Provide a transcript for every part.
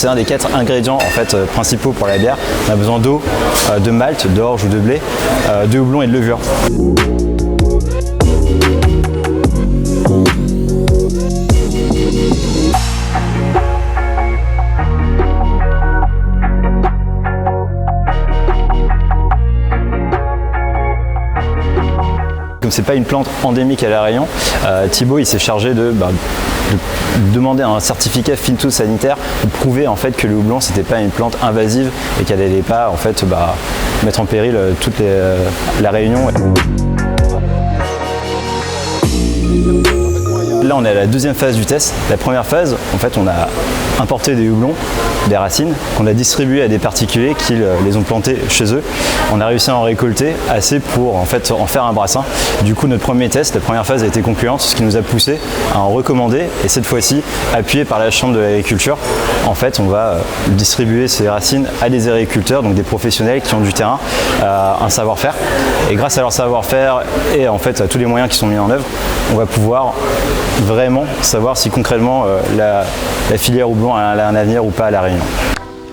c'est un des 4 ingrédients en fait, principaux pour la bière. On a besoin d'eau, de malt, d'orge ou de blé, de houblon et de levure. Comme c'est pas une plante endémique à La Réunion, Thibaut il s'est chargé de demander un certificat phytosanitaire pour prouver en fait que le houblon c'était pas une plante invasive et qu'elle n'allait pas en fait mettre en péril toute la Réunion. Là on est à la deuxième phase du test. La première phase, en fait on a importé des houblons, des racines, qu'on a distribués à des particuliers qui les ont plantés chez eux. On a réussi à en récolter assez pour en fait en faire un brassin. Du coup notre premier test, la première phase a été concluante, ce qui nous a poussé à en recommander et cette fois-ci appuyé par la Chambre de l'agriculture. En fait on va distribuer ces racines à des agriculteurs, donc des professionnels qui ont du terrain, un savoir-faire. Et grâce à leur savoir-faire et en fait à tous les moyens qui sont mis en œuvre, on va pouvoir vraiment savoir si concrètement la filière houblon a un avenir ou pas à La Réunion.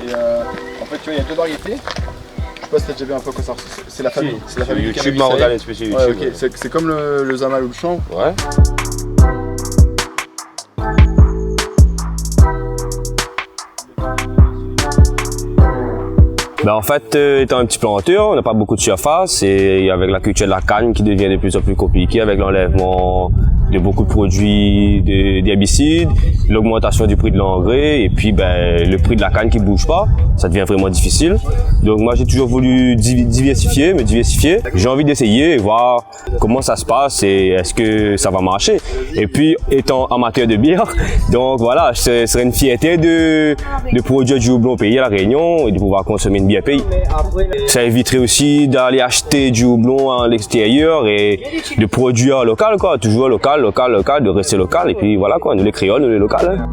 Et en fait, tu vois, il y a 2 variétés. Je sais pas si t'as déjà vu un peu quoi ça ressemble. C'est la famille. C'est la famille YouTube, m'a regardé spécial YouTube. Ouais, ok. C'est comme le zamal ou le champ. Ouais. Ben en fait, étant un petit planteur, on n'a pas beaucoup de surface et avec la culture de la canne qui devient de plus en plus compliquée avec l'enlèvement de beaucoup de produits d'herbicides, l'augmentation du prix de l'engrais et puis le prix de la canne qui bouge pas, ça devient vraiment difficile. Donc moi j'ai toujours voulu me diversifier. J'ai envie d'essayer et voir comment ça se passe et est-ce que ça va marcher. Et puis étant amateur de bière, donc voilà, ce serait une fierté de produire du houblon pays à La Réunion et de pouvoir consommer une bière pays. Ça éviterait aussi d'aller acheter du houblon à l'extérieur et de produire local quoi, toujours local, de rester local et puis voilà quoi, nous les créoles, nous les locales.